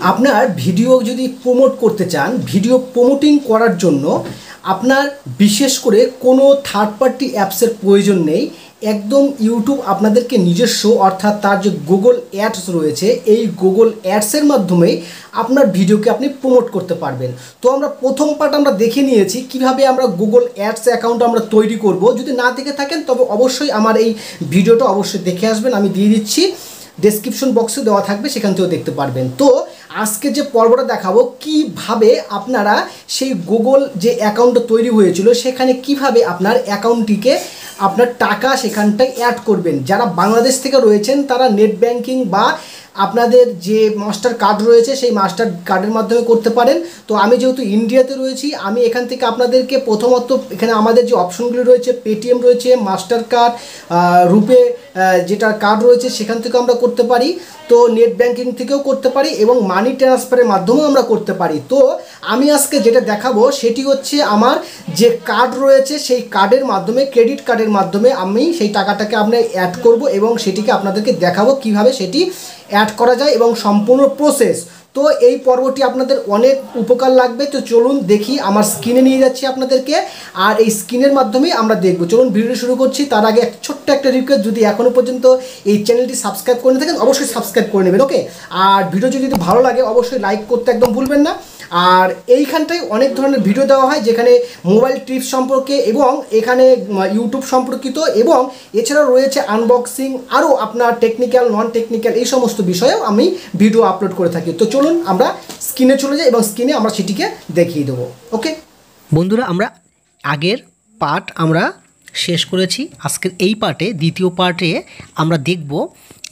আপনার ভিডিও যদি প্রমোট করতে চান, ভিডিও প্রমোটিং করার জন্য আপনার বিশেষ করে কোনো থার্ড পার্টি অ্যাপসের প্রয়োজন নেই। একদম ইউটিউব আপনাদেরকে নিজস্ব অর্থাৎ তার যে গুগল অ্যাডস রয়েছে, এই গুগল অ্যাডসের মাধ্যমেই আপনার ভিডিওকে আপনি প্রমোট করতে পারবেন। তো আমরা প্রথম পার্ট আমরা দেখে নিয়েছি কিভাবে আমরা গুগল অ্যাডস অ্যাকাউন্ট আমরা তৈরি করব। যদি না দেখে থাকেন তবে অবশ্যই আমার এই ভিডিওটা অবশ্যই দেখে আসবেন, আমি দিয়ে দিচ্ছি, ডেসক্রিপশন বক্সে দেওয়া থাকবে, সেখান থেকেও দেখতে পারবেন। তো আজকে যে পর্বটা দেখাবো কিভাবে আপনারা সেই গুগল যে অ্যাকাউন্টটা তৈরি হয়েছিল সেখানে কিভাবে আপনার অ্যাকাউন্টটিকে আপনার টাকা সেখানটায় অ্যাড করবেন। যারা বাংলাদেশ থেকে রয়েছেন তারা নেট ব্যাংকিং বা আপনাদের যে মাস্টার কার্ড রয়েছে সেই মাস্টার কার্ডের মাধ্যমে করতে পারেন। তো আমি যেহেতু ইন্ডিয়াতে রয়েছি, আমি এখান থেকে আপনাদেরকে প্রথমত এখানে আমাদের যে অপশনগুলি রয়েছে, পেটিএম রয়েছে, মাস্টার কার্ড, রুপে যেটা কার্ড রয়েছে সেখান থেকে আমরা করতে পারি। তো নেট ব্যাংকিং থেকেও করতে পারি এবং মানি ট্রান্সফারের মাধ্যমেও আমরা করতে পারি। তো আমি আজকে যেটা দেখাবো সেটি হচ্ছে আমার যে কার্ড রয়েছে সেই কার্ডের মাধ্যমে, ক্রেডিট কার্ডের মাধ্যমে আমি সেই টাকাটাকে আপনার অ্যাড করব এবং সেটিকে আপনাদেরকে দেখাবো কিভাবে সেটি অ্যাড করা যায় এবং সম্পূর্ণ প্রসেস। তো এই পর্বটি আপনাদের অনেক উপকার লাগবে। তো চলুন দেখি, আমার স্ক্রিনে নিয়ে যাচ্ছি আপনাদেরকে, আর এই স্ক্রিনের মাধ্যমেই আমরা দেখব। চলুন ভিডিও শুরু করছি। তার আগে ছোট্ট একটা রিকোয়েস্ট, যদি এখনও পর্যন্ত এই চ্যানেলটি সাবস্ক্রাইব করে থাকেন অবশ্যই সাবস্ক্রাইব করে নেবেন, ওকে। আর ভিডিও যদি ভালো লাগে অবশ্যই লাইক করতে একদম ভুলবেন না। আর এইখানটায় অনেক ধরনের ভিডিও দেওয়া হয় যেখানে মোবাইল টিপস সম্পর্কে এবং এখানে ইউটিউব সম্পর্কিত, এবং এছাড়াও রয়েছে আনবক্সিং, আরও আপনার টেকনিক্যাল নন টেকনিক্যাল এই সমস্ত বিষয়েও আমি ভিডিও আপলোড করে থাকি। তো চলুন আমরা স্ক্রিনে চলে যাই এবং স্ক্রিনে আমরা সেটিকে দেখিয়ে দেবো, ওকে। বন্ধুরা, আমরা আগের পার্ট আমরা শেষ করেছি। আজকের এই পার্টে, দ্বিতীয় পার্টে আমরা দেখব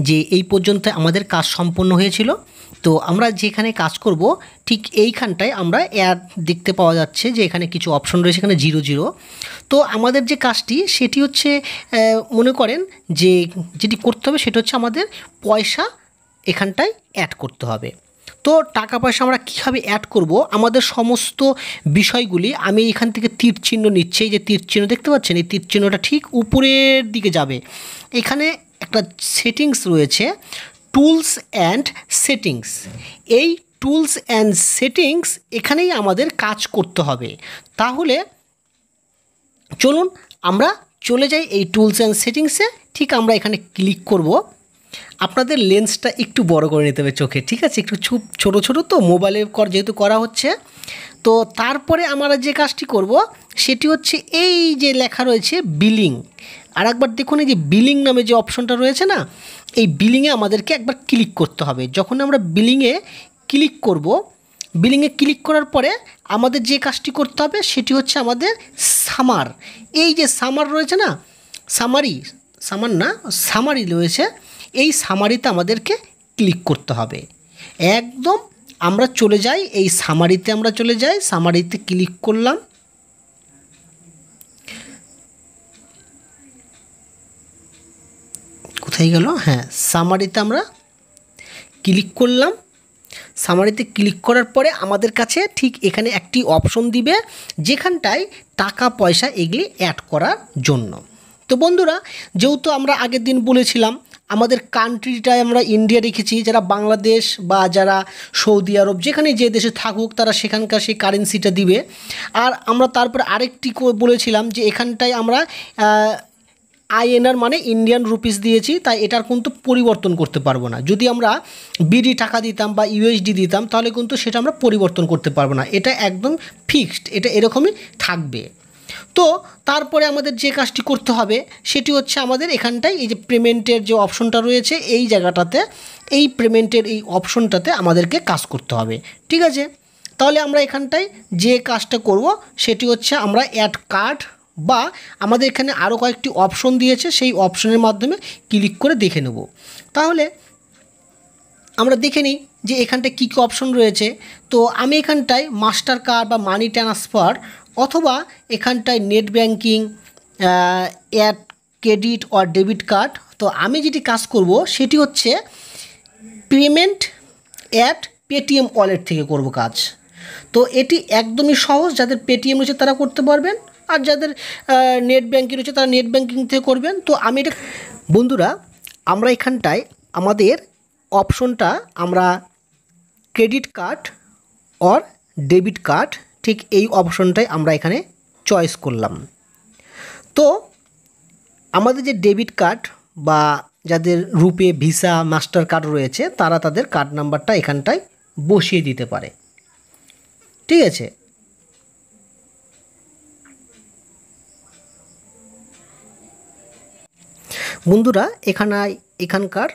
যে এই পর্যন্ত আমাদের কাজ সম্পন্ন হয়েছিল। তো আমরা যেখানে কাজ করব ঠিক এইখানটায় আমরা অ্যাড দেখতে পাওয়া যাচ্ছে যে এখানে কিছু অপশন রয়েছে, এখানে 00। তো আমাদের যে কাজটি সেটি হচ্ছে, মনে করেন যে যেটি করতে হবে সেটা হচ্ছে আমাদের পয়সা এখানটায় অ্যাড করতে হবে। তো টাকা পয়সা আমরা কীভাবে অ্যাড করব, আমাদের সমস্ত বিষয়গুলি আমি এখান থেকে তীর চিহ্ন নিচ্ছি। এই যে তীর চিহ্ন দেখতে পাচ্ছেন, এই তীর চিহ্নটা ঠিক উপরের দিকে যাবে। এখানে একটা সেটিংস রয়েছে, টুলস অ্যান্ড সেটিংস। এই টুলস অ্যান্ড সেটিংস এখানেই আমাদের কাজ করতে হবে। তাহলে চলুন আমরা চলে যাই এই টুলস অ্যান্ড সেটিংসে। ঠিক আমরা এখানে ক্লিক করব। আপনাদের লেন্সটা একটু বড় করে নিতে হবে চোখে, ঠিক আছে? একটু ছোটো ছোটো তো মোবাইলে যেহেতু করা হচ্ছে। তো তারপরে আমরা যে কাজটি করব সেটি হচ্ছে এই যে লেখা রয়েছে বিলিং। আর একবার দেখুন, এই যে বিলিং নামে যে অপশনটা রয়েছে না, এই বিলিংয়ে আমাদেরকে একবার ক্লিক করতে হবে। যখন আমরা বিলিংয়ে ক্লিক করব, বিলিংয়ে ক্লিক করার পরে আমাদের যে কাজটি করতে হবে সেটি হচ্ছে আমাদের সামার। এই যে সামার রয়েছে না, সামারি রয়েছে, এই সামারিতে আমাদেরকে ক্লিক করতে হবে। একদম আমরা চলে যাই এই সামারিতে, আমরা চলে যাই, সামারিতে ক্লিক করলাম। কোথায় গেল? হ্যাঁ, সামারিতে আমরা ক্লিক করলাম। সামারিতে ক্লিক করার পরে আমাদের কাছে ঠিক এখানে একটি অপশন দিবে যেখানটায় টাকা পয়সা এগুলি অ্যাড করার জন্য। তো বন্ধুরা, যেহেতু আমরা আগের দিন বলেছিলাম আমাদের কান্ট্রিটায় আমরা ইন্ডিয়া রেখেছি, যারা বাংলাদেশ বা যারা সৌদি আরব যেখানে যে দেশে থাকুক তারা সেখানকার সেই কারেন্সিটা দিবে। আর আমরা তারপরে আরেকটি বলেছিলাম যে এখানটায় আমরা INR মানে ইন্ডিয়ান রুপিস দিয়েছি, তাই এটার কিন্তু পরিবর্তন করতে পারবো না। যদি আমরা BD টাকা দিতাম বা USD দিতাম তাহলে কিন্তু সেটা আমরা পরিবর্তন করতে পারবো না। এটা একদম ফিক্সড, এটা এরকমই থাকবে। তো তারপরে আমাদের যে কাজটি করতে হবে সেটি হচ্ছে আমাদের এখানটায় এই যে পেমেন্টের যে অপশনটা রয়েছে এই জায়গাটাতে, এই পেমেন্টের এই অপশনটাতে আমাদেরকে কাজ করতে হবে, ঠিক আছে? তাহলে আমরা এখানটায় যে কাজটা করব সেটি হচ্ছে আমরা অ্যাড কার্ড বা আমাদের এখানে আরও কয়েকটি অপশন দিয়েছে, সেই অপশনের মাধ্যমে ক্লিক করে দেখে নেব। তাহলে আমরা দেখে নিই যে এখানটায় কী কী অপশন রয়েছে। তো আমি এখানটায় মাস্টার কার্ড বা মানি ট্রান্সফার অথবা এখানটায় net banking, add credit or debit card. তো আমি যেটি কাজ করব সেটি হচ্ছে পেমেন্ট অ্যাট পেটিএম ওয়ালেট থেকে করব কাজ। তো এটি একদমই সহজ, যাদের পেটিএম রয়েছে তারা করতে পারবেন, আর যাদের নেট ব্যাংকিং রয়েছে তারা নেট ব্যাংকিং থেকে করবেন। তো আমি এটা, বন্ধুরা, আমরা এখানটায় আমাদের অপশনটা আমরা credit card or debit card, ঠিক এই অপশনটাই আমরা এখানে চয়েস করলাম। তো আমাদের যে ডেবিট কার্ড বা যাদের রুপে, ভিসা, মাস্টার কার্ড রয়েছে তারা তাদের কার্ড নাম্বারটা এখানটায় বসিয়ে দিতে পারে। ঠিক আছে, বন্ধুরা এখানকার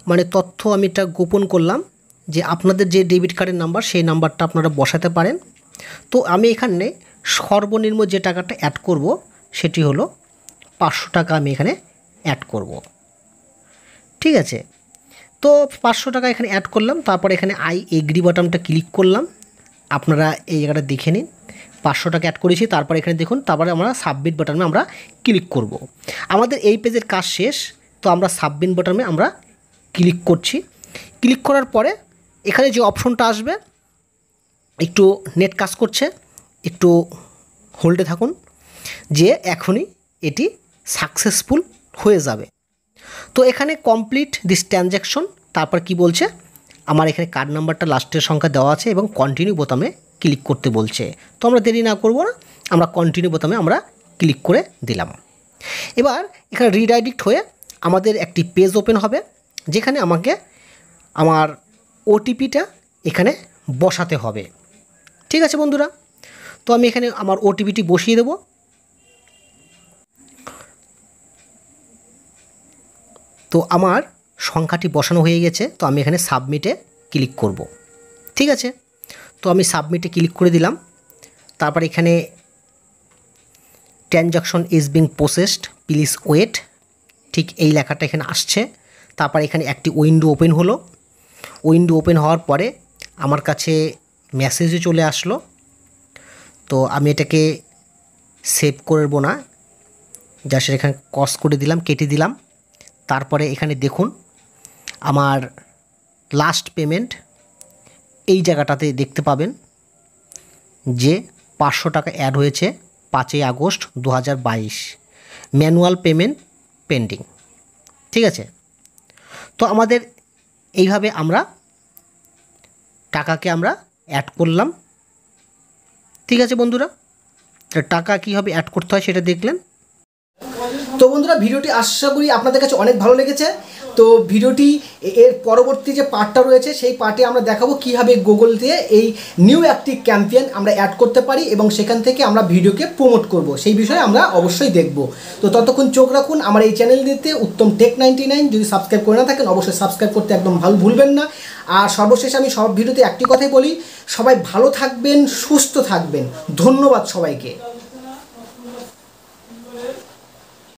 মানে তথ্য আমি এটা গোপন করলাম যে আপনাদের যে ডেবিট কার্ডের নাম্বার সেই নাম্বারটা আপনারা বসাতে পারেন। তো আমি এখানে সর্বনিম্ন যে টাকাটা অ্যাড করব সেটি হলো 500 টাকা আমি এখানে অ্যাড করব। ঠিক আছে, তো 500 টাকা এখানে অ্যাড করলাম। তারপর এখানে আই এগ্রি বাটনটা ক্লিক করলাম। আপনারা এই জায়গাটা দেখে নিন, 500 টাকা অ্যাড করেছি। তারপর এখানে দেখুন, তারপরে আমরা সাবমিট বাটনে আমরা ক্লিক করব। আমাদের এই পেজের কাজ শেষ, তো আমরা সাবমিট বাটনে আমরা ক্লিক করছি। ক্লিক করার পরে এখানে যে অপশনটা আসবে, একটু নেট কাজ করছে, একটু হোল্ডে থাকুন, যে এখনই এটি সাকসেসফুল হয়ে যাবে। তো এখানে কমপ্লিট দিস ট্রানজ্যাকশন, তারপর কি বলছে, আমার এখানে কার্ড নাম্বারটা লাস্টের সংখ্যা দেওয়া আছে এবং কন্টিনিউ বোতামে ক্লিক করতে বলছে। তো আমরা দেরি না করব না, আমরা কন্টিনিউ বোতামে আমরা ক্লিক করে দিলাম। এবার এখানে রিডাইরেক্ট হয়ে আমাদের একটি পেজ ওপেন হবে, যেখানে আমাকে আমার ওটিপিটা এখানে বসাতে হবে। ঠিক আছে বন্ধুরা, তো আমি এখানে আমার ওটিপিটি বসিয়ে দেব। তো আমার সংখ্যাটি বসানো হয়ে গেছে, তো আমি এখানে সাবমিটে ক্লিক করব। ঠিক আছে, তো আমি সাবমিটে ক্লিক করে দিলাম। তারপর এখানে transaction is being processed, please wait, ঠিক এই লেখাটা এখানে আসছে। তারপর এখানে একটি উইন্ডো ওপেন হলো। উইন্ডো ওপেন হওয়ার পরে আমার কাছে মেসেজও চলে আসলো। তো আমি এটাকে সেভ করব না, জাস্ট এখানে ক্রস করে দিলাম, কেটে দিলাম। তারপরে এখানে দেখুন আমার লাস্ট পেমেন্ট এই জায়গাটাতে দেখতে পাবেন যে 500 টাকা অ্যাড হয়েছে 5ই আগস্ট 2022, ম্যানুয়াল পেমেন্ট পেন্ডিং। ঠিক আছে, তো আমাদের এইভাবে আমরা টাকাকে আমরা অ্যাড করলাম। ঠিক আছে বন্ধুরা, টাকা কীভাবে অ্যাড করতে হয় সেটা দেখলেন। তো বন্ধুরা, ভিডিওটি আশা করি আপনাদের কাছে অনেক ভালো লেগেছে। তো ভিডিওটি এর পরবর্তী যে পার্টটা রয়েছে সেই পার্টে আমরা দেখাবো কীভাবে গুগল দিয়ে এই নিউ একটি ক্যাম্পেইন আমরা অ্যাড করতে পারি এবং সেখান থেকে আমরা ভিডিওকে প্রমোট করব, সেই বিষয়ে আমরা অবশ্যই দেখব। তো ততক্ষণ চোখ রাখুন আমার এই চ্যানেলটিতে, উত্তম টেক 99। যদি সাবস্ক্রাইব করে না থাকেন অবশ্যই সাবস্ক্রাইব করতে একদম ভুলবেন না। আর সর্বশেষ আমি সব ভিডিওতে একটি কথাই বলি, সবাই ভালো থাকবেন, সুস্থ থাকবেন। ধন্যবাদ সবাইকে।